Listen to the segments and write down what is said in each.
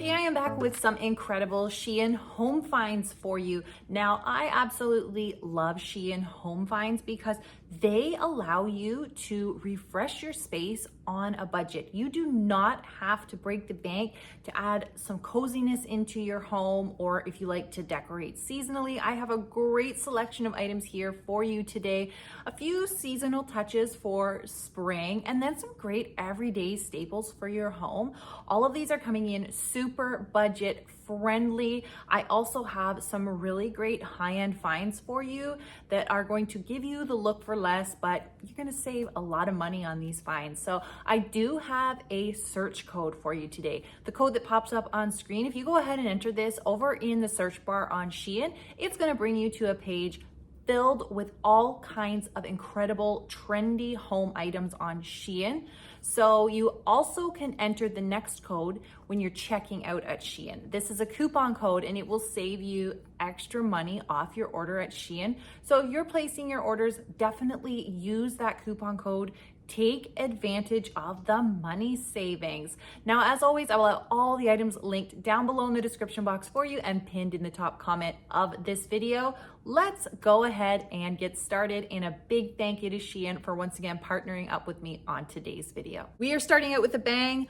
Today I am back with some incredible SHEIN home finds for you. Now, I absolutely love SHEIN home finds because they allow you to refresh your space on a budget. You do not have to break the bank to add some coziness into your home, or if you like to decorate seasonally. I have a great selection of items here for you today. A few seasonal touches for spring, and then some great everyday staples for your home. All of these are coming in super budget friendly. I also have some really great high-end finds for you that are going to give you the look for less, but you're going to save a lot of money on these finds. So I do have a search code for you today. The code that pops up on screen, if you go ahead and enter this over in the search bar on SHEIN, it's going to bring you to a page filled with all kinds of incredible trendy home items on SHEIN. So you also can enter the next code when you're checking out at SHEIN. This is a coupon code and it will save you extra money off your order at SHEIN. So if you're placing your orders, definitely use that coupon code. Take advantage of the money savings. Now, as always, I will have all the items linked down below in the description box for you and pinned in the top comment of this video. Let's go ahead and get started. And a big thank you to SHEIN for once again partnering up with me on today's video. We are starting out with a bang.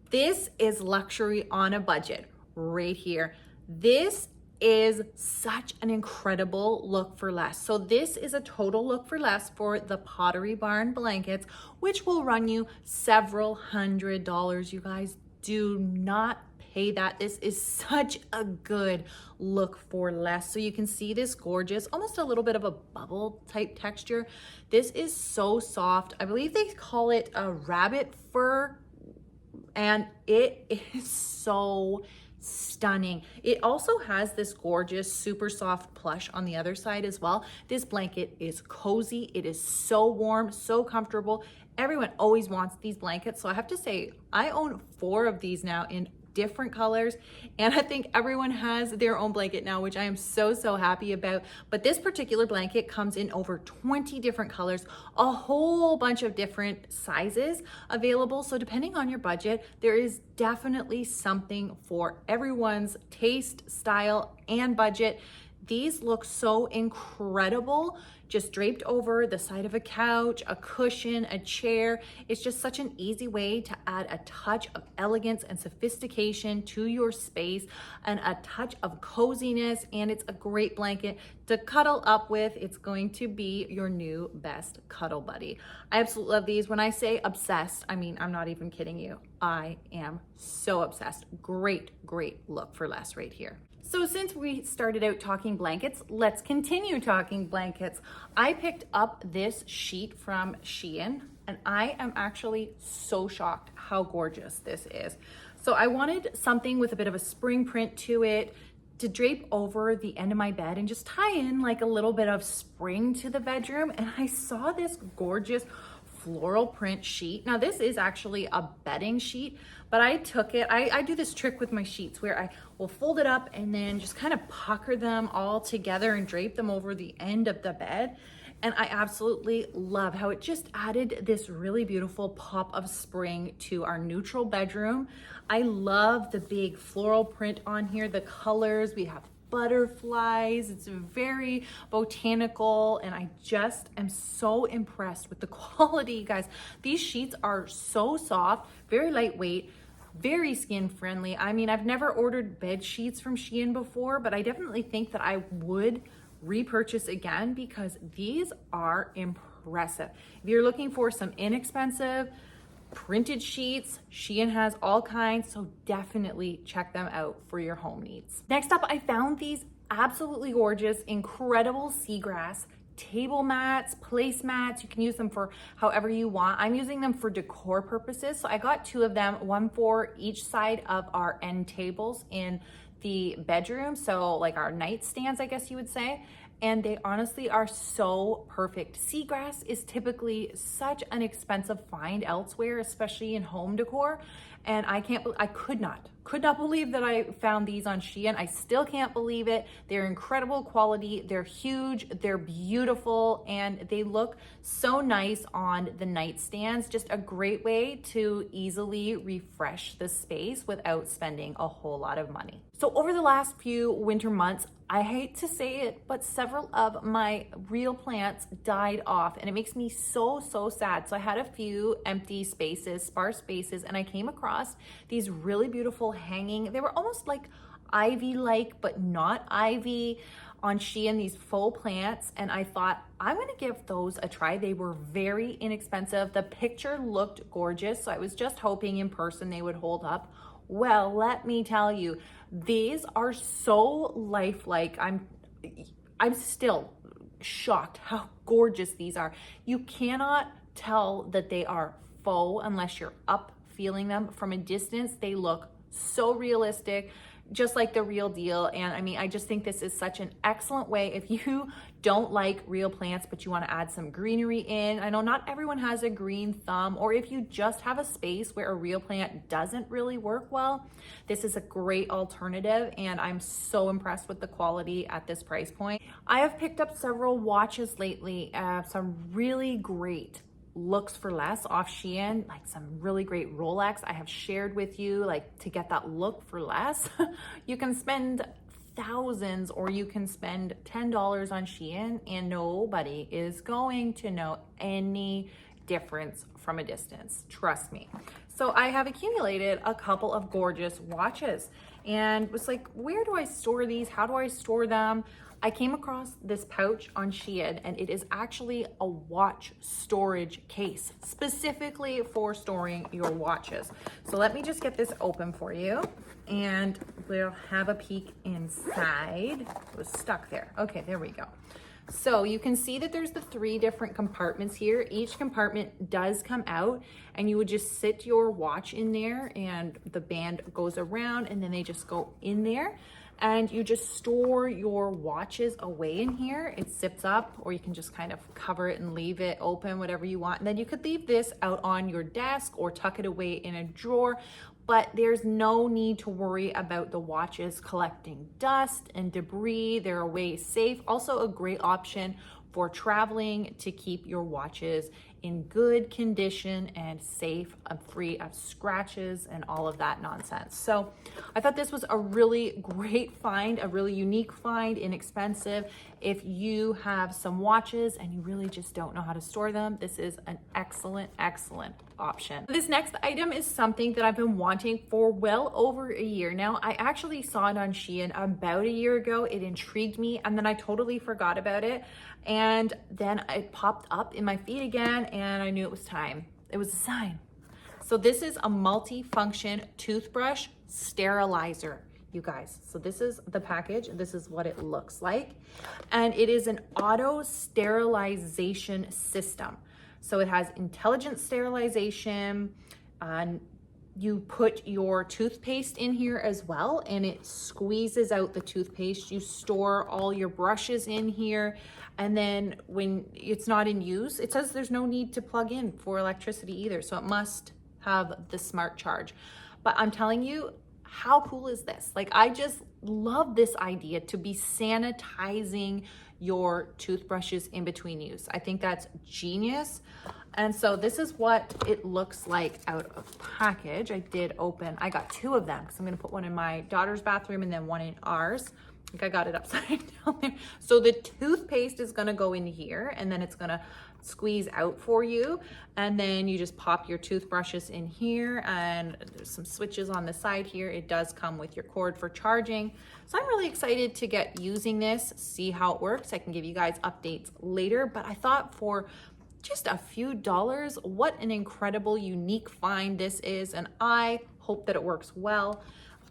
This is luxury on a budget right here. This is such an incredible look for less. So this is a total look for less for the Pottery Barn blankets, which will run you several $100s. You guys, do not pay that. This is such a good look for less. So you can see this gorgeous, almost a little bit of a bubble type texture. This is so soft. I believe they call it a rabbit fur, and it is so stunning. It also has this gorgeous super soft plush on the other side as well. This blanket is cozy. It is so warm, so comfortable. Everyone always wants these blankets. So I have to say, I own 4 of these now in different colors, and I think everyone has their own blanket now, which I am so happy about. But this particular blanket comes in over 20 different colors, a whole bunch of different sizes available. So depending on your budget, there is definitely something for everyone's taste, style, and budget. These look so incredible, just draped over the side of a couch, a cushion, a chair. It's just such an easy way to add a touch of elegance and sophistication to your space and a touch of coziness, and it's a great blanket to cuddle up with. It's going to be your new best cuddle buddy. I absolutely love these. When I say obsessed, I mean, I'm not even kidding you. I am so obsessed. Great look for less right here. So since we started out talking blankets, let's continue talking blankets. I picked up this sheet from SHEIN, and I am actually so shocked how gorgeous this is. So I wanted something with a bit of a spring print to it to drape over the end of my bed and just tie in like a little bit of spring to the bedroom. And I saw this gorgeous floral print sheet. Now this is actually a bedding sheet, but I took it, I do this trick with my sheets where I will fold it up and then just kind of pucker them all together and drape them over the end of the bed. And I absolutely love how it just added this really beautiful pop of spring to our neutral bedroom. I love the big floral print on here, the colors, we have butterflies. It's very botanical, and I just am so impressed with the quality, you guys. These sheets are so soft, very lightweight, very skin friendly. I mean, I've never ordered bed sheets from SHEIN before, but I definitely think that I would repurchase again because these are impressive. If you're looking for some inexpensive printed sheets, SHEIN has all kinds, so definitely check them out for your home needs. Next up, I found these absolutely gorgeous, incredible Seagrass table mats, placemats. You can use them for however you want. I'm using them for decor purposes, so I got 2 of them, one for each side of our end tables in the bedroom, so like our nightstands, I guess you would say. And they honestly are so perfect. Seagrass is typically such an expensive find elsewhere, especially in home decor. And I could could not believe that I found these on SHEIN. I still can't believe it. They're incredible quality. They're huge. They're beautiful. And they look so nice on the nightstands. Just a great way to easily refresh the space without spending a whole lot of money. So over the last few winter months, I hate to say it, but several of my real plants died off, and it makes me so sad. So I had a few empty spaces, sparse spaces, and I came across these really beautiful hanging, they were almost like ivy-like, but not ivy, on SHEIN, these faux plants, and I thought, I'm gonna give those a try. They were very inexpensive. The picture looked gorgeous, so I was just hoping in person they would hold up. Well, let me tell you, these are so lifelike. I'm still shocked how gorgeous these are. You cannot tell that they are faux unless you're up feeling them. From a distance, they look so realistic, just like the real deal. And I mean, I just think this is such an excellent way if you don't like real plants, but you want to add some greenery in. I know not everyone has a green thumb, or if you just have a space where a real plant doesn't really work well, this is a great alternative. And I'm so impressed with the quality at this price point. I have picked up several watches lately, some really great looks for less off SHEIN, like some really great Rolex I have shared with you, like to get that look for less. You can spend thousands, or you can spend $10 on SHEIN and nobody is going to know any difference from a distance, trust me. So I have accumulated a couple of gorgeous watches and was like, where do I store these? How do I store them? I came across this pouch on SHEIN, and it is actually a watch storage case specifically for storing your watches. So let me just get this open for you and we'll have a peek inside. It was stuck there. Okay, there we go. So you can see that there's the 3 different compartments here. Each compartment does come out, and you would just sit your watch in there and the band goes around and then they just go in there. And you just store your watches away in here. It zips up, or you can just kind of cover it and leave it open, whatever you want. And then you could leave this out on your desk or tuck it away in a drawer, but there's no need to worry about the watches collecting dust and debris. They're away safe. Also a great option for traveling to keep your watches in good condition and safe and free of scratches and all of that nonsense. So I thought this was a really great find, a really unique find, inexpensive. If you have some watches and you really just don't know how to store them, this is an excellent option. This next item is something that I've been wanting for well over a year now. I actually saw it on SHEIN about a year ago. It intrigued me, and then I totally forgot about it. And then it popped up in my feed again, and I knew it was time. It was a sign. So this is a multi-function toothbrush sterilizer, you guys. So this is the package. This is what it looks like. And it is an auto sterilization system. So it has intelligent sterilization. You put your toothpaste in here as well, and it squeezes out the toothpaste. You store all your brushes in here. And then when it's not in use, it says there's no need to plug in for electricity either. So it must have the smart charge. But I'm telling you, how cool is this? Like, I just love this idea to be sanitizing your toothbrushes in between use. I think that's genius. And so this is what it looks like out of package. I got 2 of them because I'm gonna put one in my daughter's bathroom and then one in ours. I think I got it upside down there. So the toothpaste is gonna go in here, and then it's gonna squeeze out for you. And then you just pop your toothbrushes in here, and there's some switches on the side here. It does come with your cord for charging. So I'm really excited to get using this, see how it works. I can give you guys updates later, but I thought for just a few dollars, what an incredible, unique find this is. And I hope that it works well,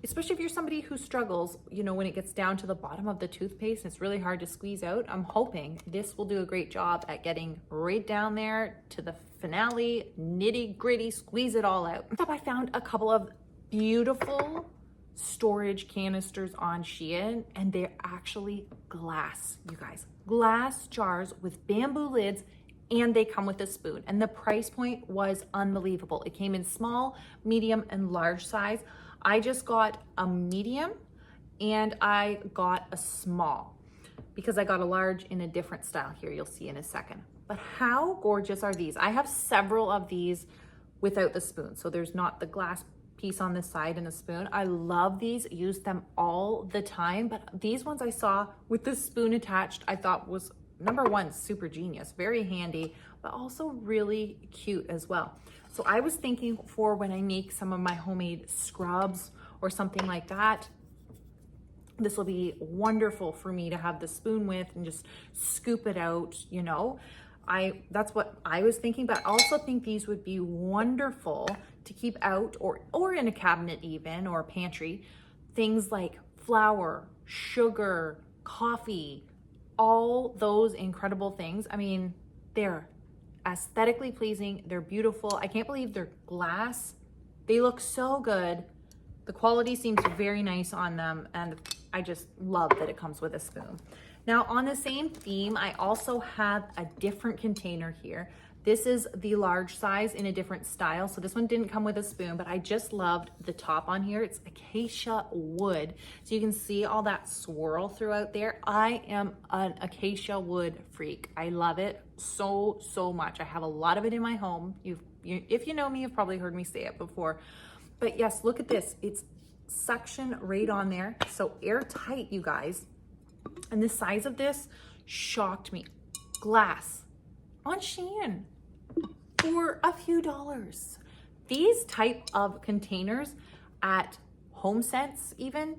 especially if you're somebody who struggles, you know, when it gets down to the bottom of the toothpaste, it's really hard to squeeze out. I'm hoping this will do a great job at getting right down there to the finale, nitty gritty, squeeze it all out. I found a couple of beautiful storage canisters on SHEIN, and they're actually glass, you guys. Glass jars with bamboo lids, and they come with a spoon. And the price point was unbelievable. It came in small, medium, and large size. I just got a medium and I got a small because I got a large in a different style here. You'll see in a second. But how gorgeous are these? I have several of these without the spoon. So there's not the glass piece on the side and a spoon. I love these, use them all the time. But these ones I saw with the spoon attached, I thought was number one, super genius, very handy, but also really cute as well. So I was thinking for when I make some of my homemade scrubs or something like that, this will be wonderful for me to have the spoon with and just scoop it out, you know. That's what I was thinking, but I also think these would be wonderful to keep out or in a cabinet even, or a pantry. Things like flour, sugar, coffee, all those incredible things. I mean, they're aesthetically pleasing, they're beautiful. I can't believe they're glass. They look so good. The quality seems very nice on them, and I just love that it comes with a spoon. Now on the same theme, I also have a different container here. This is the large size in a different style. So this one didn't come with a spoon, but I just loved the top on here. It's acacia wood. So you can see all that swirl throughout there. I am an acacia wood freak. I love it so, so much. I have a lot of it in my home. If you know me, you've probably heard me say it before. But yes, look at this. It's suction right on there. So airtight, you guys. And the size of this shocked me. Glass on SHEIN for a few dollars. These type of containers at HomeSense, even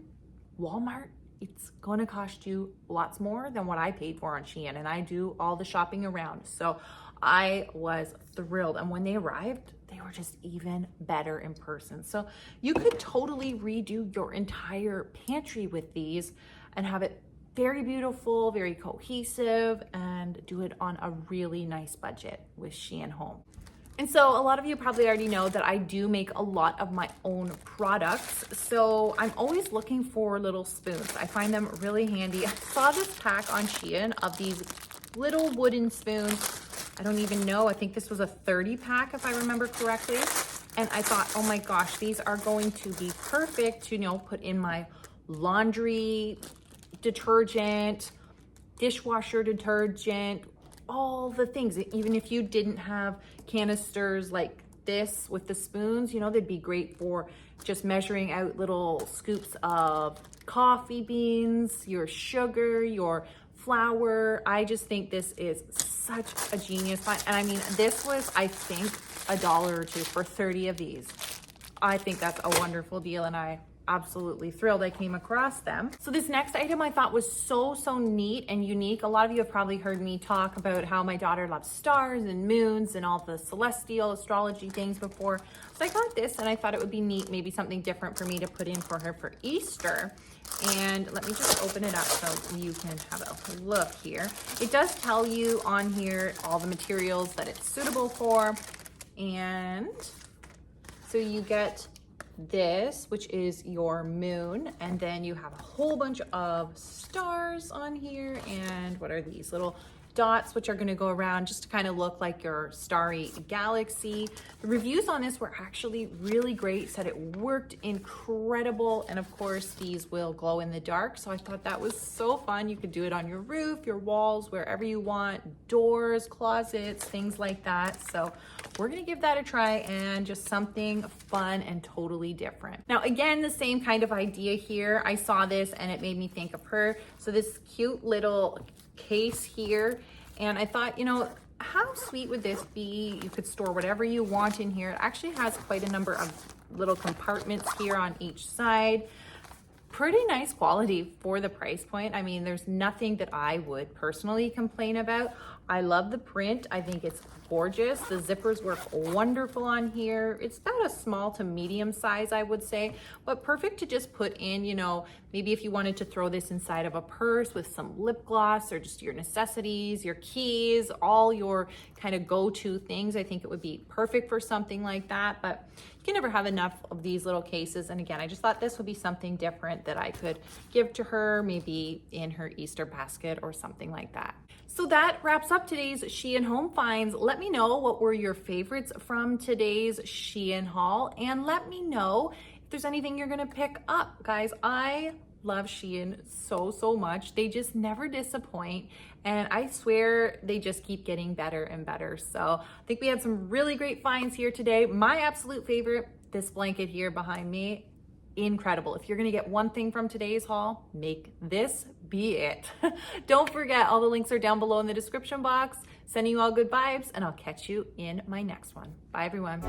Walmart, it's gonna cost you lots more than what I paid for on SHEIN, and I do all the shopping around. So I was thrilled. And when they arrived, they were just even better in person. So you could totally redo your entire pantry with these and have it very beautiful, very cohesive, and do it on a really nice budget with SHEIN Home. And so a lot of you probably already know that I do make a lot of my own products. So I'm always looking for little spoons. I find them really handy. I saw this pack on SHEIN of these little wooden spoons. I don't even know. I think this was a 30 pack if I remember correctly. And I thought, oh my gosh, these are going to be perfect to, you know, put in my laundry detergent, dishwasher detergent, all the things. Even if you didn't have canisters like this with the spoons, you know, they'd be great for just measuring out little scoops of coffee beans, your sugar, your flour. I just think this is such a genius find. And I mean, this was, I think, $1 or $2 for 30 of these. I think that's a wonderful deal, and I absolutely thrilled I came across them. So this next item I thought was so neat and unique. A lot of you have probably heard me talk about how my daughter loves stars and moons and all the celestial astrology things before. So I got this and I thought it would be neat, maybe something different for me to put in for her for Easter. And let me just open it up so you can have a look here. It does tell you on here all the materials that it's suitable for. And so you get this, which is your moon, and then you have a whole bunch of stars on here. And what are these little dots, which are going to go around just to kind of look like your starry galaxy. The reviews on this were actually really great, said it worked incredible, and of course these will glow in the dark. So I thought that was so fun. You could do it on your roof, your walls, wherever you want, doors, closets, things like that. So we're gonna give that a try, and just something fun and totally different. Now again, the same kind of idea here. I saw this and it made me think of her. So this cute little case here, and I thought, you know, how sweet would this be? You could store whatever you want in here. It actually has quite a number of little compartments here on each side. Pretty nice quality for the price point. I mean, there's nothing that I would personally complain about. I love the print. I think it's gorgeous. The zippers work wonderful on here. It's about a small to medium size, I would say, but perfect to just put in, you know, maybe if you wanted to throw this inside of a purse with some lip gloss or just your necessities, your keys, all your kind of go-to things. I think it would be perfect for something like that, but you can never have enough of these little cases. And again, I just thought this would be something different that I could give to her, maybe in her Easter basket or something like that. So that wraps up today's SHEIN Home Finds. Let me know what were your favorites from today's SHEIN haul, and let me know there's anything you're gonna pick up. Guys, I love SHEIN so much. They just never disappoint, and I swear they just keep getting better and better. So I think we had some really great finds here today. My absolute favorite, this blanket here behind me, incredible. If you're gonna get one thing from today's haul, make this be it. Don't forget, all the links are down below in the description box. Sending you all good vibes, and I'll catch you in my next one. Bye everyone.